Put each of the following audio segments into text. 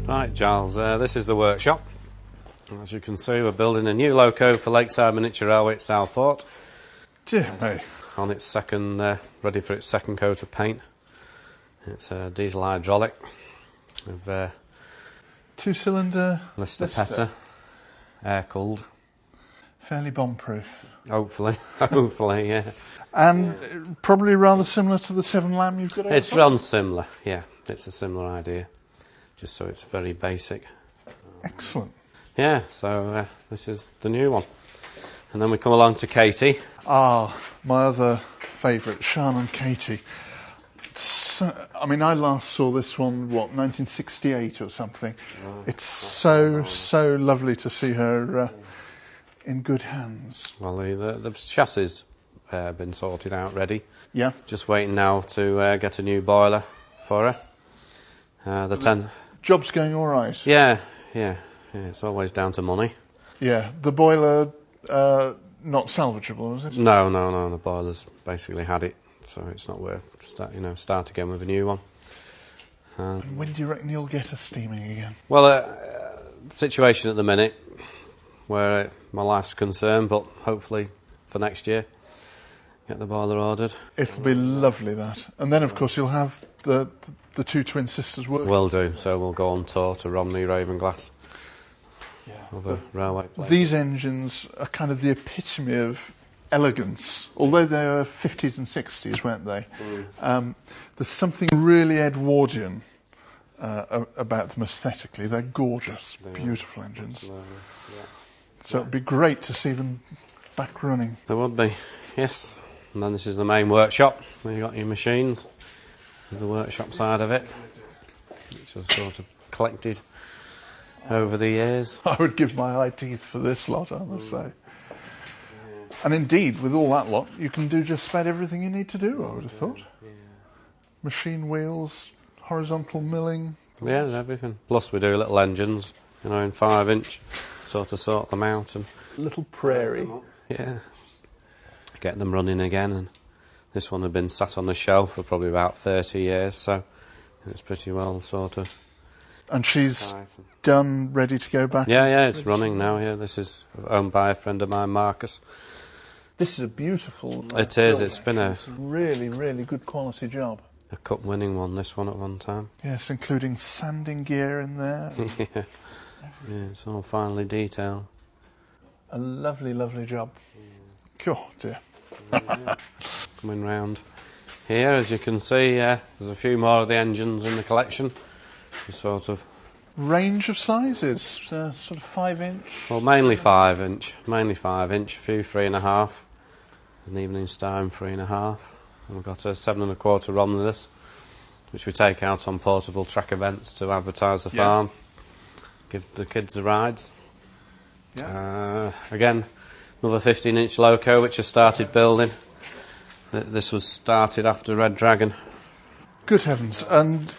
Right, Giles, this is the workshop. As you can see, we're building a new loco for Lakeside Miniature Railway at Southport. Dear me. On its second, ready for its second coat of paint. It's a diesel hydraulic with two-cylinder Lister Petter, air-cooled. Fairly bomb-proof. Hopefully, hopefully, yeah. And probably rather similar to the 7 Lamb you've got. It's run similar, yeah. It's a similar idea, just so it's very basic. Excellent. Yeah, so this is the new one. And then we come along to Katie. Ah, my other favourite, Sian and Katie. I mean, I last saw this one, 1968 or something. It's so lovely to see her in good hands. Well, the chassis been sorted out, ready. Yeah. Just waiting now to get a new boiler for her. Job's going all right. Yeah. It's always down to money. Yeah. The boiler not salvageable, is it? No. The boiler's basically had it, so it's not worth start again with a new one. And when do you reckon you'll get her steaming again? Well, the situation at the minute where my life's concerned, but hopefully for next year, get the boiler ordered. It'll be lovely, that. And then, of course, you'll have the two twin sisters working. Will do. So we'll go on tour to Romney, Ravenglass. Yeah. Other railway places. These engines are kind of the epitome of elegance, although they were 50s and 60s, weren't they? There's something really Edwardian about them aesthetically. They're gorgeous, beautiful engines. So it'd be great to see them back running. There would be, yes. And then this is the main workshop, where you've got your machines, with the workshop side of it, which was sort of collected over the years. I would give my eye teeth for this lot, I must say. And indeed, with all that lot, you can do just about everything you need to do, I would have thought. Machine wheels, horizontal milling. Yeah, everything. Plus we do little engines, in 5-inch, sort them out. And little prairie. Yeah. Get them running again. And this one had been sat on the shelf for probably about 30 years, so it's pretty well sort of... And she's done, ready to go back? Yeah, it's running now, yeah. This is owned by a friend of mine, Marcus. This is a beautiful... It is, it's been a... really, really good quality job. A cup-winning one, this one at one time. Yes, including sanding gear in there. Yeah, it's all finely detailed. A lovely, lovely job. God, dear. Coming round here, as you can see, there's a few more of the engines in the collection. Sort of range of sizes, sort of 5-inch. Well, mainly 5-inch, a few 3.5, an Evening Star in 3.5. And we've got a 7.25 Romulus, which we take out on portable track events to advertise the farm, give the kids the rides. Yeah. Again, another 15-inch loco, which I started building. This was started after Red Dragon. Good heavens! And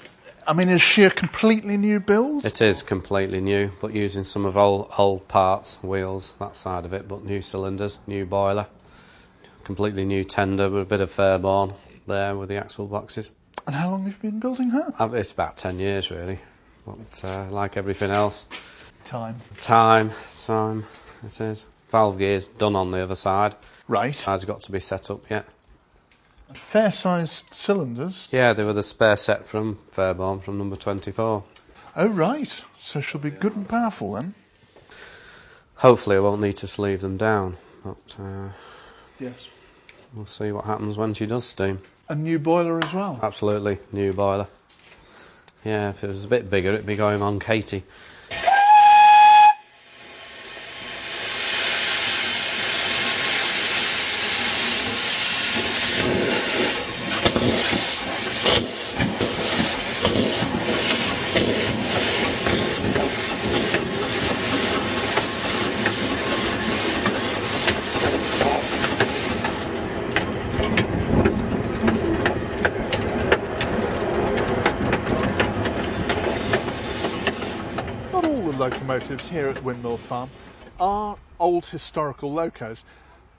I mean, is she a completely new build? It is completely new, but using some of old parts, wheels, that side of it, but new cylinders, new boiler, completely new tender with a bit of Fairborn there with the axle boxes. And how long have you been building her? It's about 10 years, really. But like everything else... Time, it is. Valve gear's done on the other side. Right. Side's got to be set up yet. Fair-sized cylinders? Yeah, they were the spare set from Fairborn, from number 24. Oh, right. So she'll be good and powerful, then? Hopefully I won't need to sleeve them down, but yes, we'll see what happens when she does steam. A new boiler as well? Absolutely, new boiler. Yeah, if it was a bit bigger, it'd be going on Katie. Locomotives here at Windmill Farm are old historical locos.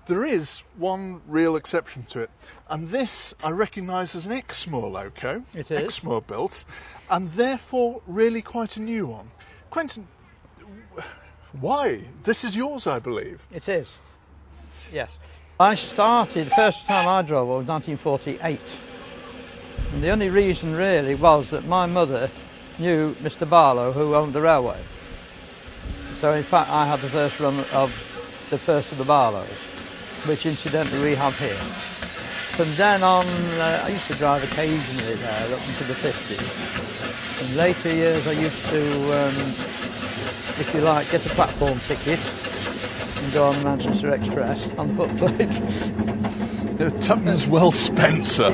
There is one real exception to it, and this I recognise as an Exmoor loco. It is. Exmoor built, and therefore really quite a new one. Quentin, why? This is yours, I believe. It is, yes. I started, first time I drove was 1948. And the only reason really was that my mother knew Mr. Barlow, who owned the railway. So in fact I had the first run of the Barlows, which incidentally we have here. From then on, I used to drive occasionally there up into the 50s. In later years I used to, if you like, get a platform ticket and go on the Manchester Express on footplate. Tuppence well spent, sir.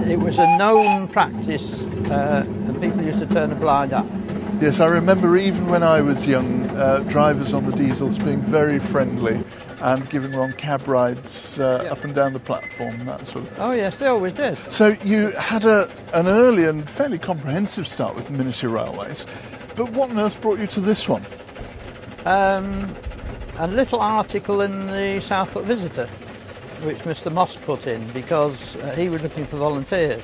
It was a known practice, and people used to turn a blind eye. Yes, I remember even when I was young, drivers on the diesels being very friendly and giving one cab rides up and down the platform, that sort of thing. Oh yes, they always did. So you had an early and fairly comprehensive start with miniature railways, but what on earth brought you to this one? A little article in the Southport Visitor, which Mr. Moss put in because he was looking for volunteers,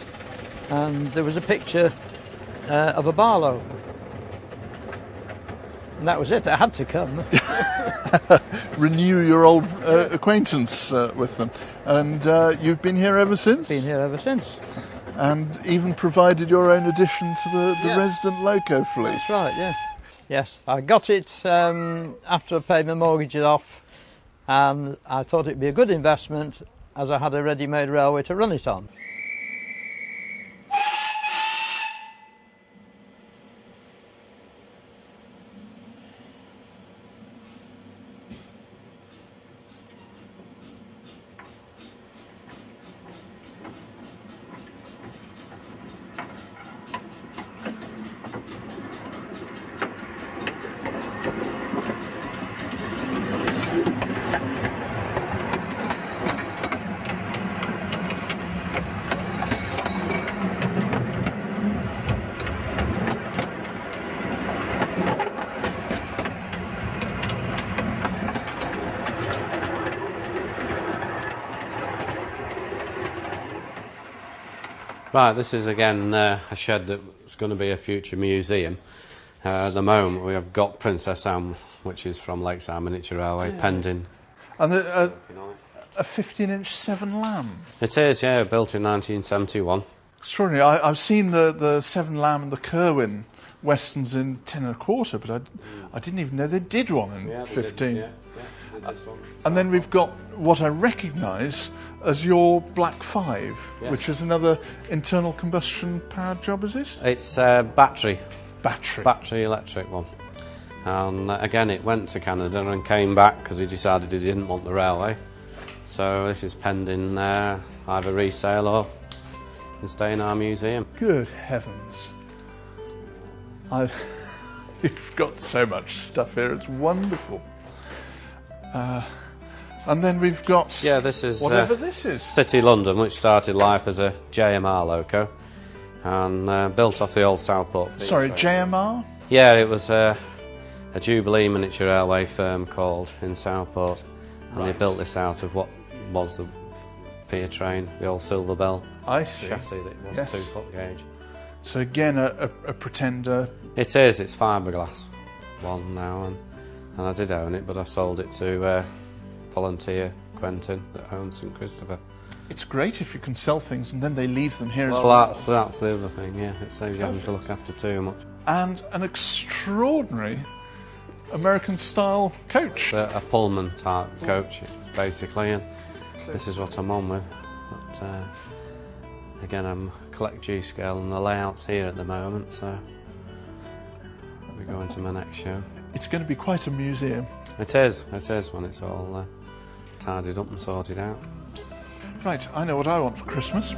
and there was a picture of a Barlow. And that was it, I had to come. Renew your old acquaintance with them. And you've been here ever since? Been here ever since. And even provided your own addition to the resident loco fleet. That's right, yeah. Yes, I got it after I paid my mortgages off, and I thought it'd be a good investment as I had a ready-made railway to run it on. Right, this is again a shed that's going to be a future museum. At the moment we have got Princess Anne, which is from Lakeside Miniature Railway, pending. And a 15-inch 7 Lamb. It is, yeah, built in 1971. Extraordinary. I've seen the 7 Lamb and the Kerwin Westerns in 10 1/4, but I didn't even know they did one in 15. They did this one. And then we've got what I recognise as your Black 5, Yes. which is another internal combustion powered job, is it? It's battery electric one. And again, it went to Canada and came back because he decided he didn't want the railway. So this is pending either resale or can stay in our museum. Good heavens. You've got so much stuff here, it's wonderful. And then we've got this is whatever this is. City London, which started life as a JMR loco and built off the old Southport. Sorry, JMR? Yeah, it was a Jubilee miniature railway firm called in Southport, and they built this out of what was the pier train, the old Silver Bell chassis that was 2-foot gauge. So again, a pretender. It is, it's fiberglass one now, and I did own it, but I sold it to volunteer Quentin that owns St Christopher. It's great if you can sell things and then they leave them here as Well, well. that's the other thing, yeah, it saves you having to look after too much. And an extraordinary American-style coach. A Pullman type coach, basically, and this is what I'm on with. But again, I'm collect G-scale and the layout's here at the moment, so I'll be going to my next show. It's going to be quite a museum. It is when it's all tidied up and sorted out. Right, I know what I want for Christmas.